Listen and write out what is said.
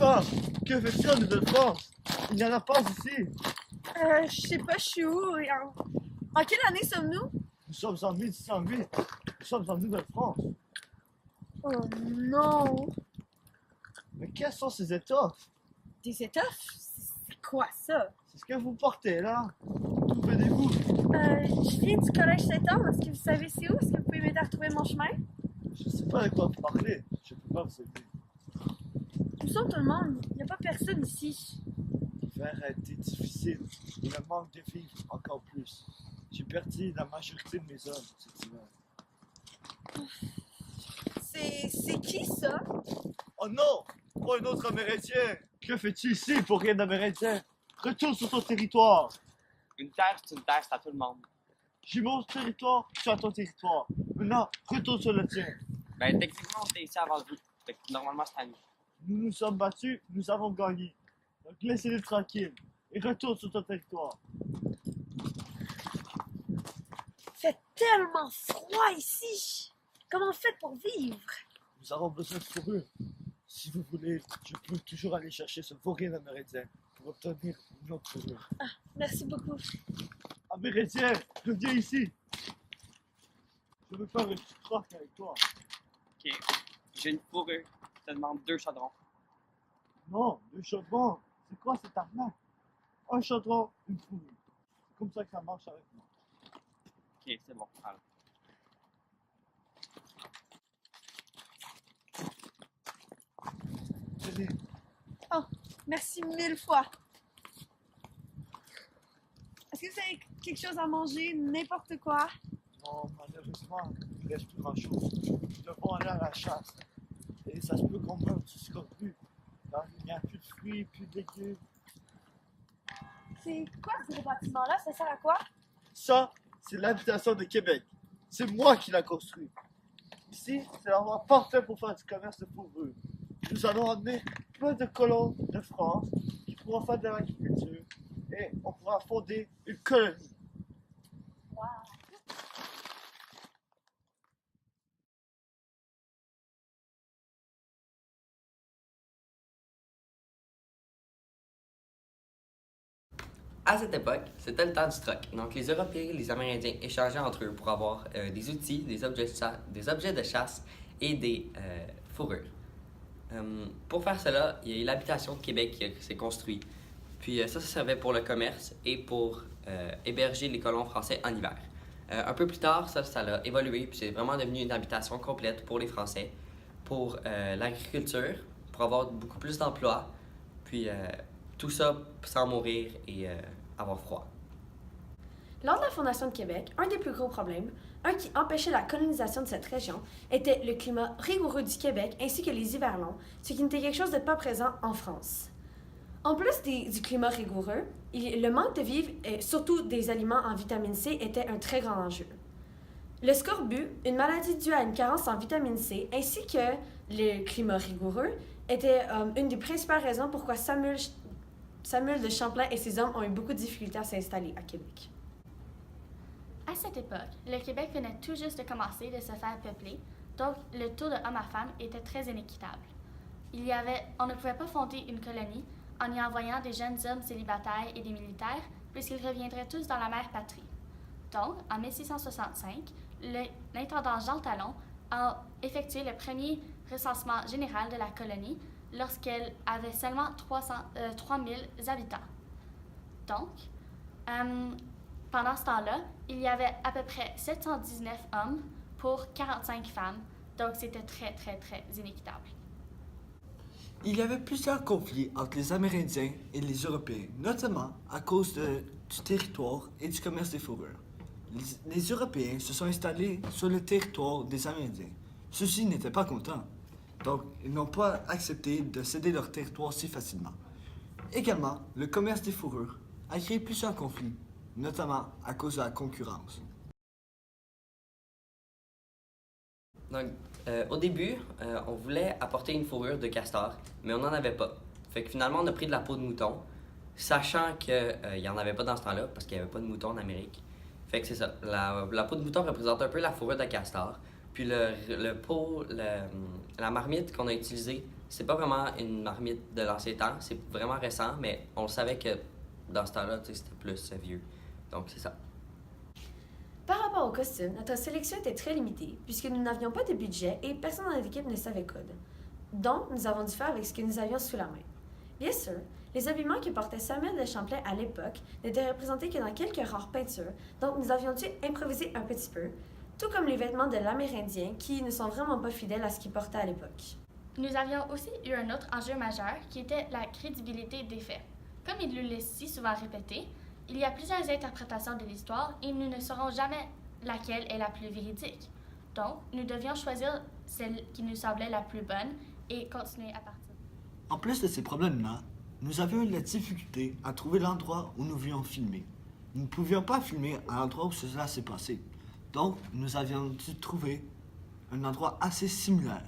femme, que fais-tu en Nouvelle-France? Il n'y en a pas ici. Je sais pas, je suis où? Et en quelle année sommes-nous? Nous sommes en 1808. Nous sommes en Nouvelle-France. Oh non! Mais quelles sont ces étoffes? Des étoffes? C'est quoi ça? C'est ce que vous portez là. D'où venez-vous? Je viens du collège Saint-Anne. Est-ce que vous savez c'est où? Est-ce que vous pouvez m'aider à retrouver mon chemin? Je ne sais pas de quoi vous parlez. Je ne peux pas vous aider. Où sont tout le monde? Il n'y a pas personne ici. L'hiver a été difficile et le manque de vivre encore plus. J'ai perdu la majorité de mes hommes cet hiver. C'est qui ça? Oh non! Pas un autre Amérindien! Que fais-tu ici pour rien d'Amérindien? Retourne sur ton territoire! Une terre, c'est une terre, c'est à tout le monde. J'ai mon territoire, tu as ton territoire. Maintenant, retourne sur le tien. Ben, techniquement, on était ici avant vous. Fait que normalement, c'est à nous. Nous nous sommes battus, nous avons gagné. Donc laissez-les tranquilles et retourne sur ton territoire. Il fait tellement froid ici. Comment on fait pour vivre? Nous avons besoin de fourrure. Si vous voulez, je peux toujours aller chercher ce vaurien amérindien pour obtenir une autre fourrure. Merci beaucoup. Amérindien, reviens ici. Je veux faire une petite troque avec toi. Ok. J'ai une fourrure. Je te demande 2 chaudrons. Non, 2 chaudrons. C'est quoi cette arnaque? Un chaudron, une fourrure. C'est comme ça que ça marche avec moi. Ok, c'est bon. Alors. Tenez, Merci 1000 fois. Est-ce que vous avez quelque chose à manger? N'importe quoi? non, malheureusement, il ne reste plus grand-chose. Nous devons aller à la chasse. Et ça se peut qu'on meure du scorbut. Car il n'y a plus de fruits, plus de légumes. C'est quoi ce bâtiment-là? Ça sert à quoi? Ça, c'est l'habitation de Québec. C'est moi qui l'ai construit. Ici, c'est l'endroit parfait pour faire du commerce de fourrure. Nous allons amener plein de colons de France qui pourront faire de l'agriculture et on pourra fonder une colonie. Wow. À cette époque, c'était le temps du troc. Donc, les Européens et les Amérindiens échangeaient entre eux pour avoir des outils, des objets de chasse et des fourrures. Pour faire cela, il y a eu l'habitation de Québec qui s'est construite. Puis ça servait pour le commerce et pour héberger les colons français en hiver. Un peu plus tard, ça a évolué, puis c'est vraiment devenu une habitation complète pour les Français, pour l'agriculture, pour avoir beaucoup plus d'emplois, puis tout ça sans mourir et avoir froid. Lors de la fondation de Québec, un des plus gros problèmes, un qui empêchait la colonisation de cette région, était le climat rigoureux du Québec ainsi que les hivers longs, ce qui n'était quelque chose de pas présent en France. En plus du climat rigoureux, le manque de vivres et surtout des aliments en vitamine C était un très grand enjeu. Le scorbut, une maladie due à une carence en vitamine C, ainsi que le climat rigoureux, était une des principales raisons pourquoi Samuel de Champlain et ses hommes ont eu beaucoup de difficultés à s'installer à Québec. À cette époque, le Québec venait tout juste de commencer de se faire peupler, donc le taux de hommes à femmes était très inéquitable. On ne pouvait pas fonder une colonie en y envoyant des jeunes hommes célibataires et des militaires, puisqu'ils reviendraient tous dans la mère patrie. Donc, en 1665, l'intendant Jean Talon a effectué le premier recensement général de la colonie lorsqu'elle avait seulement 3000 habitants. Donc, pendant ce temps-là, il y avait à peu près 719 hommes pour 45 femmes, donc c'était très, très, très inéquitable. Il y avait plusieurs conflits entre les Amérindiens et les Européens, notamment à cause du territoire et du commerce des fourrures. Les Européens se sont installés sur le territoire des Amérindiens. Ceux-ci n'étaient pas contents, donc ils n'ont pas accepté de céder leur territoire si facilement. Également, le commerce des fourrures a créé plusieurs conflits, notamment à cause de la concurrence. Donc, au début, on voulait apporter une fourrure de castor, mais on n'en avait pas. Fait que finalement, on a pris de la peau de mouton, sachant qu'il n'y en avait pas dans ce temps-là, parce qu'il n'y avait pas de mouton en Amérique. Fait que c'est ça. La peau de mouton représente un peu la fourrure de castor. Puis le pot, la marmite qu'on a utilisée, c'est pas vraiment une marmite de l'ancien temps, c'est vraiment récent, mais on savait que dans ce temps-là, tu sais, c'était plus vieux. Donc c'est ça. Par rapport au costume, notre sélection était très limitée puisque nous n'avions pas de budget et personne dans l'équipe ne savait coudre. Donc, nous avons dû faire avec ce que nous avions sous la main. Bien sûr, les habillements que portait Samuel de Champlain à l'époque n'étaient représentés que dans quelques rares peintures, donc nous avions dû improviser un petit peu, tout comme les vêtements de l'Amérindien qui ne sont vraiment pas fidèles à ce qu'il portait à l'époque. Nous avions aussi eu un autre enjeu majeur qui était la crédibilité des faits. Comme il le laisse si souvent répéter, il y a plusieurs interprétations de l'histoire et nous ne saurons jamais laquelle est la plus véridique. Donc, nous devions choisir celle qui nous semblait la plus bonne et continuer à partir. En plus de ces problèmes-là, nous avions eu la difficulté à trouver l'endroit où nous voulions filmer. Nous ne pouvions pas filmer à l'endroit où cela s'est passé. Donc, nous avions dû trouver un endroit assez similaire.